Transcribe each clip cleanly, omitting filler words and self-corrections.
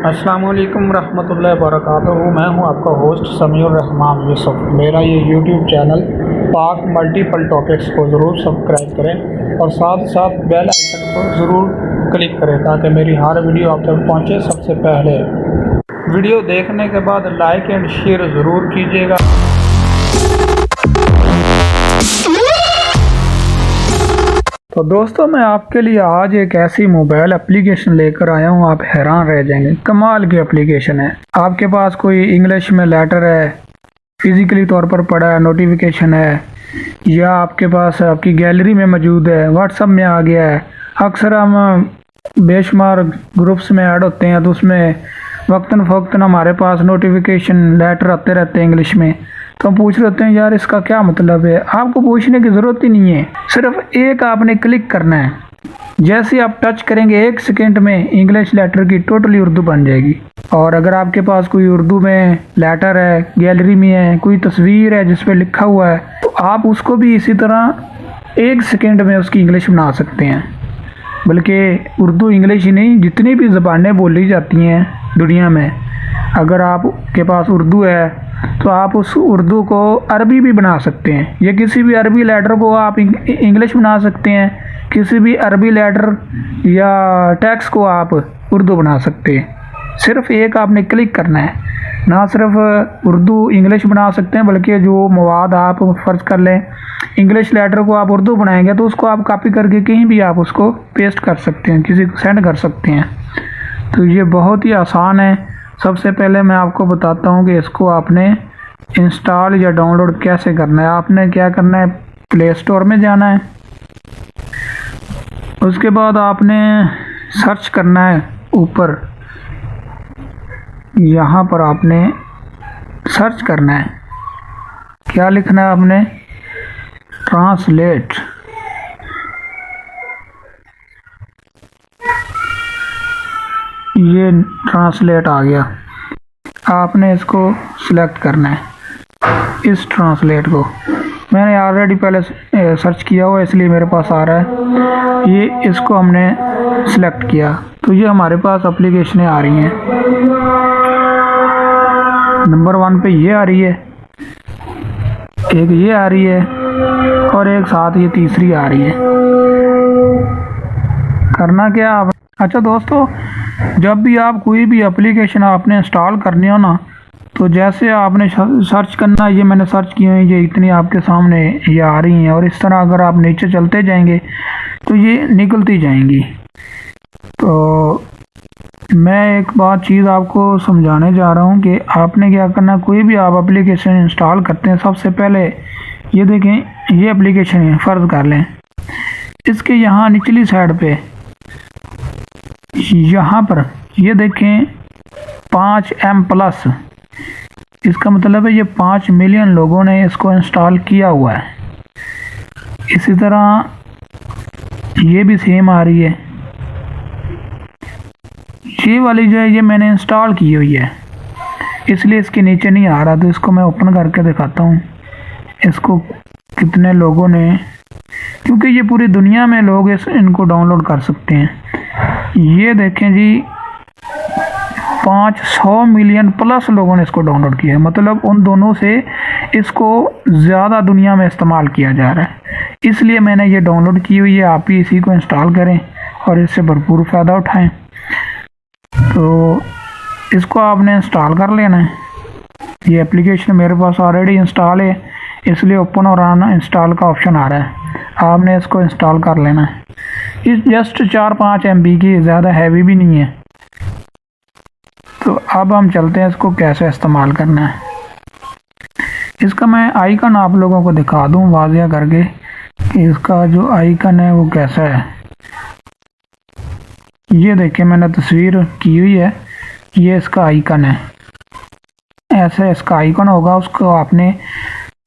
अस्सलाम वालेकुम रहमतुल्लाहि व बरकातुहू। मैं हूं आपका होस्ट समीउर रहमान यूसुफ। मेरा ये यूट्यूब चैनल पाक मल्टीपल टॉपिक्स को ज़रूर सब्सक्राइब करें और साथ साथ बेल आइकन को ज़रूर क्लिक करें ताकि मेरी हर वीडियो आप तक पहुंचे सबसे पहले। वीडियो देखने के बाद लाइक एंड शेयर ज़रूर कीजिएगा। तो दोस्तों, मैं आपके लिए आज एक ऐसी मोबाइल एप्लीकेशन लेकर आया हूँ, आप हैरान रह जाएंगे। कमाल की एप्लीकेशन है। आपके पास कोई इंग्लिश में लेटर है, फिजिकली तौर पर पड़ा है, नोटिफिकेशन है, या आपके पास आपकी गैलरी में मौजूद है, व्हाट्सएप में आ गया है। अक्सर हम बेशुमार ग्रुप्स में ऐड होते हैं तो उसमें वक्तन फ़वक्तन हमारे पास नोटिफिकेशन लेटर आते रहते हैं इंग्लिश में, तो हम पूछ रहे होते हैं यार इसका क्या मतलब है। आपको पूछने की ज़रूरत ही नहीं है, सिर्फ एक आपने क्लिक करना है। जैसे आप टच करेंगे 1 सेकेंड में इंग्लिश लेटर की टोटली उर्दू बन जाएगी। और अगर आपके पास कोई उर्दू में लेटर है, गैलरी में है, कोई तस्वीर है जिस पे लिखा हुआ है, तो आप उसको भी इसी तरह 1 सेकेंड में उसकी इंग्लिश बना सकते हैं। बल्कि उर्दू इंग्लिश ही नहीं, जितनी भी ज़बानें बोली जाती हैं दुनिया में, अगर आपके पास उर्दू है तो आप उस उर्दू को अरबी भी बना सकते हैं, या किसी भी अरबी लेटर को आप इंग्लिश बना सकते हैं, किसी भी अरबी लेटर या टेक्स्ट को आप उर्दू बना सकते हैं। सिर्फ एक आपने क्लिक करना है। ना सिर्फ उर्दू इंग्लिश बना सकते हैं, बल्कि जो मवाद आप फ़र्ज़ कर लें इंग्लिश लेटर को आप उर्दू बनाएंगे तो उसको आप कॉपी करके कहीं भी आप उसको पेस्ट कर सकते हैं, किसी को सेंड कर सकते हैं। तो ये बहुत ही आसान है। सबसे पहले मैं आपको बताता हूँ कि इसको आपने इंस्टॉल या डाउनलोड कैसे करना है। आपने क्या करना है, प्ले स्टोर में जाना है, उसके बाद आपने सर्च करना है ऊपर, यहाँ पर आपने सर्च करना है। क्या लिखना है आपने, ट्रांसलेट। ये ट्रांसलेट आ गया। आपने इसको सिलेक्ट करना है, इस ट्रांसलेट को। मैंने ऑलरेडी पहले सर्च किया हुआ इसलिए मेरे पास आ रहा है। ये इसको हमने सिलेक्ट किया तो ये हमारे पास एप्लीकेशनें आ रही हैं। नंबर 1 पे ये आ रही है, एक ये आ रही है, और एक साथ ये तीसरी आ रही है। करना क्या आप, अच्छा दोस्तों, जब भी आप कोई भी एप्लीकेशन आपने इंस्टॉल करनी हो ना, तो जैसे आपने सर्च करना, ये मैंने सर्च की हुई, ये इतनी आपके सामने ये आ रही हैं, और इस तरह अगर आप नीचे चलते जाएंगे तो ये निकलती जाएंगी। तो मैं एक बात चीज़ आपको समझाने जा रहा हूँ कि आपने क्या करना, कोई भी आप एप्लीकेशन इंस्टॉल करते हैं, सबसे पहले ये देखें, ये एप्लीकेशन है, फ़र्ज़ कर लें इसके यहाँ निचली साइड पे यहाँ पर ये देखें 5M+, इसका मतलब है ये 5 मिलियन लोगों ने इसको इंस्टॉल किया हुआ है। इसी तरह ये भी सेम आ रही है। ये वाली जो है ये मैंने इंस्टॉल की हुई है, इसलिए इसके नीचे नहीं आ रहा। तो इसको मैं ओपन करके दिखाता हूँ इसको कितने लोगों ने, क्योंकि ये पूरी दुनिया में लोग इनको डाउनलोड कर सकते हैं। ये देखें जी, 500 मिलियन प्लस लोगों ने इसको डाउनलोड किया है। मतलब उन दोनों से इसको ज़्यादा दुनिया में इस्तेमाल किया जा रहा है, इसलिए मैंने ये डाउनलोड की हुई है। आप भी इसी को इंस्टॉल करें और इससे भरपूर फ़ायदा उठाएं। तो इसको आपने इंस्टॉल कर लेना है। ये एप्लीकेशन मेरे पास ऑलरेडी इंस्टॉल है, इसलिए ओपन और इंस्टॉल का ऑप्शन आ रहा है। आपने इसको इंस्टॉल कर लेना है। इस जस्ट 4-5 MB की, ज़्यादा हैवी भी नहीं है। तो अब हम चलते हैं इसको कैसे इस्तेमाल करना है। इसका मैं आइकन आप लोगों को दिखा दूं वाज़िया करके कि इसका जो आइकन है वो कैसा है। ये देखिए, मैंने तस्वीर की हुई है, ये इसका आइकन है। ऐसे इसका आइकन होगा, उसको आपने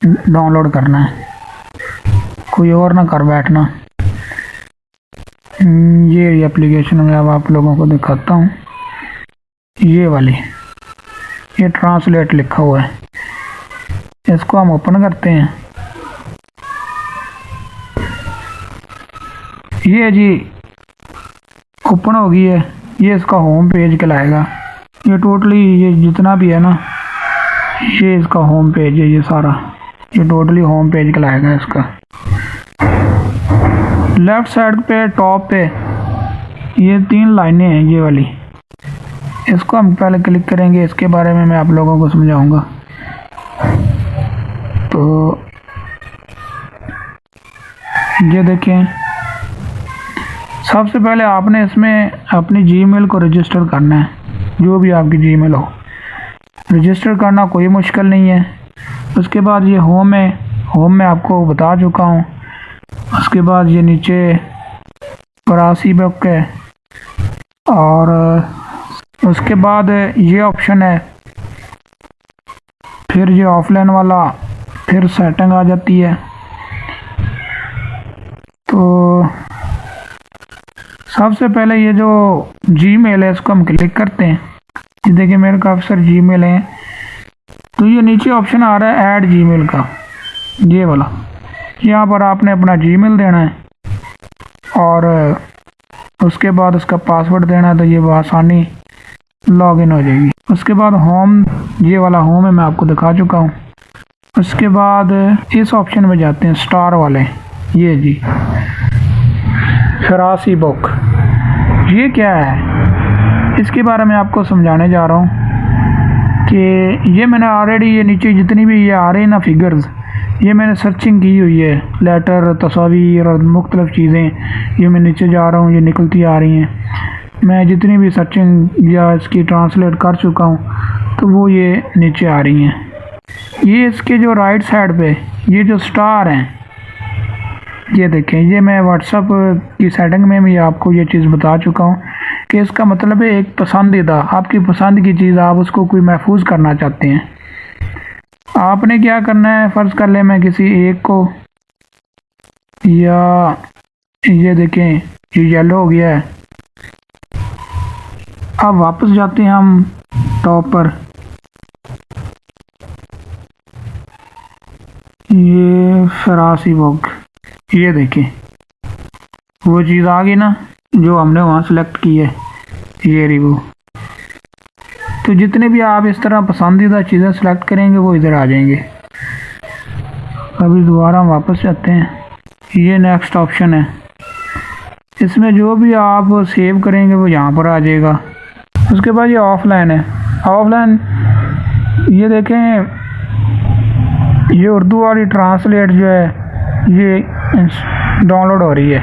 डाउनलोड करना है, कोई और ना कर बैठना। ये एप्लीकेशन में अब आप लोगों को दिखाता हूँ। ये वाली, ये ट्रांसलेट लिखा हुआ है, इसको हम ओपन करते हैं। ये जी ओपन हो गई है, ये इसका होम पेज कहलाएगा। ये टोटली ये जितना भी है ना, ये इसका होम पेज है, ये सारा ये टोटली होम पेज कहलाएगा इसका। लेफ्ट साइड पे टॉप पे ये 3 लाइनें हैं ये वाली, इसको हम पहले क्लिक करेंगे, इसके बारे में मैं आप लोगों को समझाऊंगा। तो ये देखें, सबसे पहले आपने इसमें अपनी जीमेल को रजिस्टर करना है, जो भी आपकी जीमेल हो रजिस्टर करना कोई मुश्किल नहीं है। उसके बाद ये होम है, होम में आपको बता चुका हूँ। उसके बाद ये नीचे प्राइवेसी बुक है, और उसके बाद ये ऑप्शन है, फिर ये ऑफलाइन वाला, फिर सेटिंग आ जाती है। तो सबसे पहले ये जो जीमेल है इसको हम क्लिक करते हैं। ये देखिए मेरे काफ़ी सारे जीमेल हैं, तो ये नीचे ऑप्शन आ रहा है ऐड जीमेल का, ये वाला। यहाँ पर आपने अपना जीमेल देना है और उसके बाद उसका पासवर्ड देना है, तो ये आसानी लॉगिन हो जाएगी। उसके बाद होम, ये वाला होम है, मैं आपको दिखा चुका हूँ। उसके बाद इस ऑप्शन में जाते हैं, स्टार वाले, ये जी प्राइवेसी बुक। ये क्या है, इसके बारे में आपको समझाने जा रहा हूँ कि ये मैंने ऑलरेडी, ये नीचे जितनी भी ये आ रही है ना फिगर्स, ये मैंने सर्चिंग की हुई है, लेटर, तस्वीर और मुख्तलिफ़ चीज़ें, ये मैं नीचे जा रहा हूँ, ये निकलती आ रही हैं। मैं जितनी भी सर्चिंग या इसकी ट्रांसलेट कर चुका हूँ, तो वो ये नीचे आ रही हैं। ये इसके जो राइट साइड पे ये जो स्टार हैं, ये देखें, ये मैं व्हाट्सअप की सेटिंग में भी आपको ये चीज़ बता चुका हूँ कि इसका मतलब है एक पसंदीदा, आपकी पसंद की चीज़, आप उसको कोई महफूज करना चाहते हैं। आपने क्या करना है, फ़र्ज़ कर ले मैं किसी एक को, या ये देखें ये येलो हो गया है। अब वापस जाते हैं हम टॉप पर, ये प्राइवेसी बुक, ये देखें वो चीज़ आ गई ना जो हमने वहाँ सेलेक्ट की है, ये रही वो। तो जितने भी आप इस तरह पसंदीदा चीज़ें सेलेक्ट करेंगे वो इधर आ जाएंगे। अभी दोबारा हम वापस जाते हैं, ये नेक्स्ट ऑप्शन है, इसमें जो भी आप सेव करेंगे वो यहाँ पर आ जाएगा। उसके बाद ये ऑफलाइन है, ऑफलाइन ये देखें, ये उर्दू वाली ट्रांसलेट जो है ये डाउनलोड हो रही है,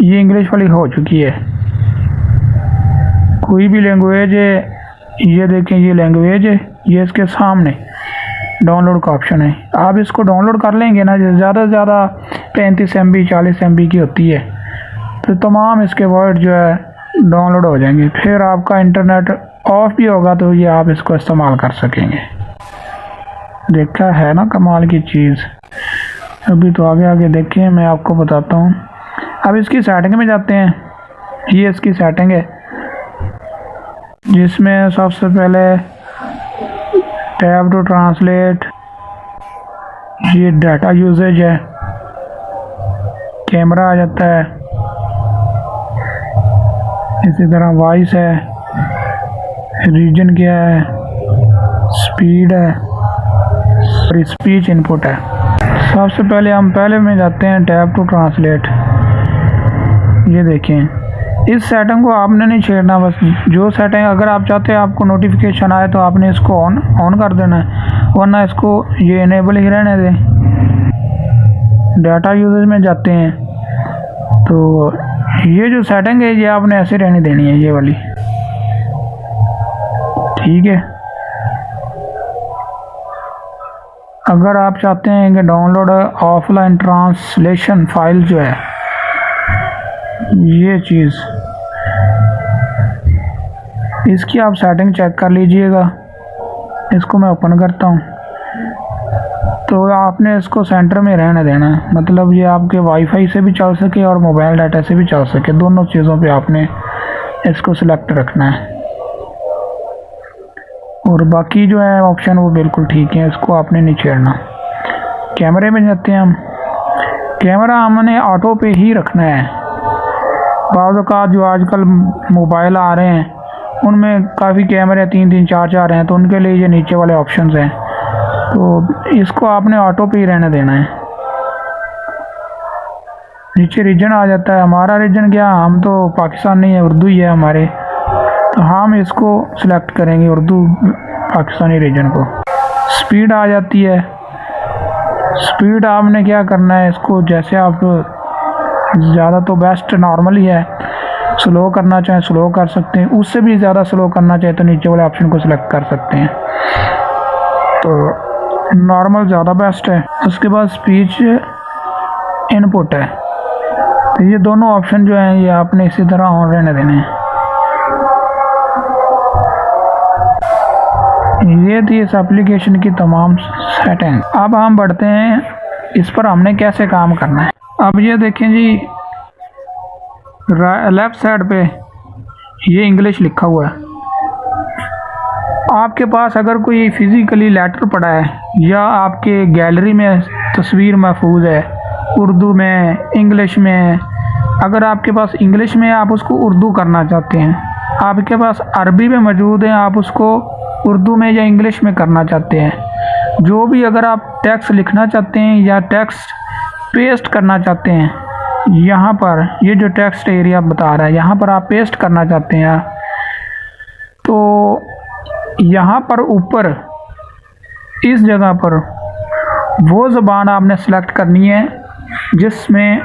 ये इंग्लिश वाली हो चुकी है। कोई भी लैंग्वेज है, ये देखें ये लैंग्वेज है, ये इसके सामने डाउनलोड का ऑप्शन है। आप इसको डाउनलोड कर लेंगे ना, ज़्यादा से ज़्यादा 35 MB 40 MB की होती है, तो तमाम इसके वर्ड जो है डाउनलोड हो जाएंगे। फिर आपका इंटरनेट ऑफ भी होगा तो ये आप इसको इस्तेमाल कर सकेंगे। देखा है ना कमाल की चीज़। अभी तो आगे आगे देखें, मैं आपको बताता हूँ। अब इसकी सेटिंग में जाते हैं, ये इसकी सेटिंग है, जिसमें सबसे पहले टैब टू ट्रांसलेट, ये डाटा यूजेज है, कैमरा आ जाता है, इसी तरह वॉइस है, रीजन क्या है, स्पीड है और स्पीच इनपुट है। सबसे पहले हम पहले में जाते हैं टैब टू ट्रांसलेट। ये देखें, इस सेटिंग को आपने नहीं छेड़ना, बस जो सेटिंग अगर आप चाहते हैं आपको नोटिफिकेशन आए तो आपने इसको ऑन कर देना है, वरना इसको ये इनेबल ही रहने दें। डाटा यूजेज में जाते हैं, तो ये जो सेटिंग है ये आपने ऐसे रहने देनी है, ये वाली, ठीक है। अगर आप चाहते हैं कि डाउनलोड ऑफलाइन ट्रांसलेशन फाइल जो है, ये चीज़, इसकी आप सेटिंग चेक कर लीजिएगा। इसको मैं ओपन करता हूँ, तो आपने इसको सेंटर में रहने देना है, मतलब ये आपके वाईफाई से भी चल सके और मोबाइल डाटा से भी चल सके, दोनों चीज़ों पे आपने इसको सिलेक्ट रखना है। और बाकी जो है ऑप्शन वो बिल्कुल ठीक है, इसको आपने नहीं छेड़ना। कैमरे में जाते हैं हम, कैमरा हमने ऑटो पे ही रखना है। बाद का जो आजकल मोबाइल आ रहे हैं उनमें काफ़ी कैमरे 3-3 4-4 हैं, तो उनके लिए ये नीचे वाले ऑप्शंस हैं। तो इसको आपने ऑटो पे ही रहने देना है। नीचे रीजन आ जाता है, हमारा रीजन क्या, हम तो पाकिस्तान नहीं है, उर्दू ही है हमारे, तो हम इसको सिलेक्ट करेंगे उर्दू पाकिस्तानी रीजन को। स्पीड आ जाती है, स्पीड आपने क्या करना है, इसको जैसे आप ज़्यादा तो बेस्ट नॉर्मल ही है, स्लो करना चाहें स्लो कर सकते हैं, उससे भी ज़्यादा स्लो करना चाहे तो नीचे वाले ऑप्शन को सिलेक्ट कर सकते हैं। तो नॉर्मल ज़्यादा बेस्ट है। उसके बाद स्पीच इनपुट है, तो ये दोनों ऑप्शन जो हैं ये आपने इसी तरह ऑन रहने देने हैं। ये थी इस एप्लीकेशन की तमाम सेटिंग। अब हम बढ़ते हैं इस पर हमने कैसे काम करना है। अब ये देखें जी, लेफ़्ट साइड पे ये इंग्लिश लिखा हुआ है। आपके पास अगर कोई फिज़िकली लेटर पड़ा है या आपके गैलरी में तस्वीर महफूज है उर्दू में, इंग्लिश में, अगर आपके पास इंग्लिश में आप उसको उर्दू करना चाहते हैं, आपके पास अरबी में मौजूद है आप उसको उर्दू में या इंग्लिश में करना चाहते हैं, जो भी अगर आप टेक्स्ट लिखना चाहते हैं या टेक्स्ट पेस्ट करना चाहते हैं, यहाँ पर ये जो टेक्स्ट एरिया बता रहा है यहाँ पर आप पेस्ट करना चाहते हैं, तो यहाँ पर ऊपर इस जगह पर वो ज़बान आपने सेलेक्ट करनी है जिसमें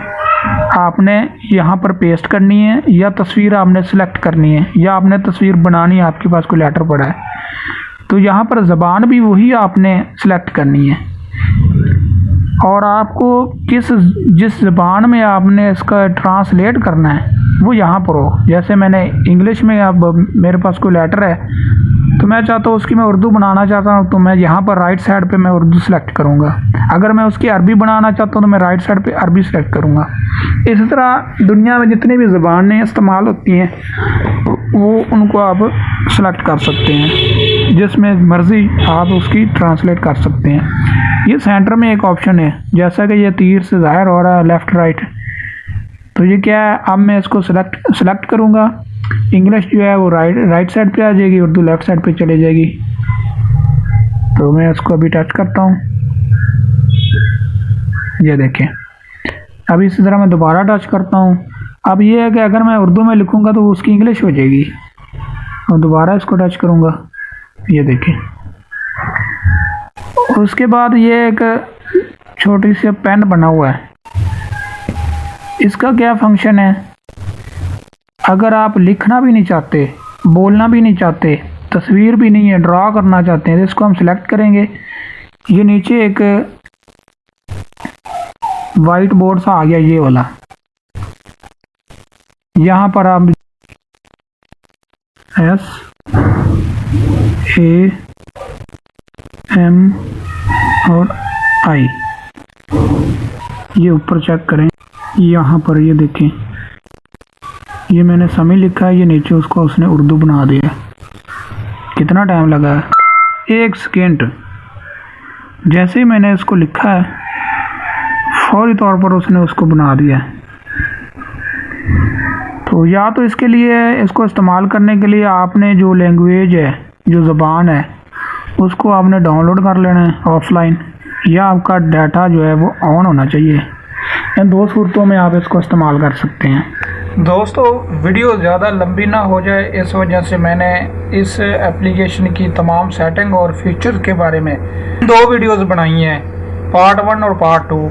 आपने यहाँ पर पेस्ट करनी है, या तस्वीर आपने सेलेक्ट करनी है, या आपने तस्वीर बनानी है, आपके पास कोई लेटर पड़ा है तो यहाँ पर ज़बान भी वही आपने सेलेक्ट करनी है, और आपको जिस ज़बान में आपने इसका ट्रांसलेट करना है वो यहाँ पर हो। जैसे मैंने इंग्लिश में, अब मेरे पास कोई लेटर है तो मैं चाहता हूँ उसकी मैं उर्दू बनाना चाहता हूँ, तो मैं यहाँ पर राइट साइड पे मैं उर्दू सेलेक्ट करूँगा। अगर मैं उसकी अरबी बनाना चाहता हूँ तो मैं राइट साइड पे अरबी सेलेक्ट करूँगा। इसी तरह दुनिया में जितनी भी ज़बानें इस्तेमाल होती हैं वो उनको आप सेलेक्ट कर सकते हैं, जिसमें मर्ज़ी आप उसकी ट्रांसलेट कर सकते हैं। ये सेंटर में एक ऑप्शन है, जैसा कि ये तीर से ज़ाहिर हो रहा है लेफ़्ट राइट, तो ये क्या है, अब मैं इसको सेलेक्ट करूँगा। इंग्लिश जो है वो राइट साइड पे आ जाएगी, उर्दू लेफ़्ट साइड पे चली जाएगी। तो मैं इसको अभी टच करता हूँ, ये देखें। अब इसी तरह मैं दोबारा टच करता हूँ। अब ये है कि अगर मैं उर्दू में लिखूँगा तो उसकी इंग्लिश हो जाएगी, और दोबारा इसको टच करूँगा, ये देखें। उसके बाद ये एक छोटी सी पेन बना हुआ है, इसका क्या फंक्शन है, अगर आप लिखना भी नहीं चाहते, बोलना भी नहीं चाहते, तस्वीर भी नहीं है, ड्रा करना चाहते हैं, तो इसको हम सिलेक्ट करेंगे। ये नीचे एक वाइट बोर्ड सा आ गया, ये वाला, यहाँ पर आप SAM और I ये ऊपर चेक करें, यहाँ पर ये देखें, ये मैंने समी लिखा है, ये नीचे उसको उसने उर्दू बना दिया। कितना टाइम लगा है, 1 सेकेंड। जैसे ही मैंने इसको लिखा है फौरी तौर पर उसने उसको बना दिया। तो या तो इसके लिए, इसको इस्तेमाल करने के लिए आपने जो लैंग्वेज है, जो ज़बान है, उसको आपने डाउनलोड कर लेना है ऑफलाइन, या आपका डाटा जो है वो ऑन होना चाहिए। इन 2 सूरतों में आप इसको इस्तेमाल कर सकते हैं। दोस्तों, वीडियो ज़्यादा लंबी ना हो जाए इस वजह से मैंने इस एप्लीकेशन की तमाम सेटिंग और फीचर के बारे में 2 वीडियोस बनाई हैं, पार्ट 1 और पार्ट 2।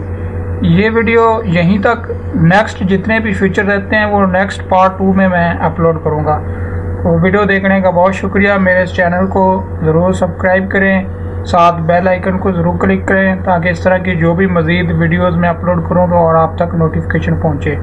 ये वीडियो यहीं तक, नेक्स्ट जितने भी फीचर रहते हैं वो नेक्स्ट पार्ट 2 में मैं अपलोड करूँगा। तो वीडियो देखने का बहुत शुक्रिया। मेरे इस चैनल को ज़रूर सब्सक्राइब करें, साथ बेल आइकन को ज़रूर क्लिक करें ताकि इस तरह की जो भी मज़ीद वीडियोज़ मैं अपलोड करूँ तो और आप तक नोटिफिकेशन पहुँचे।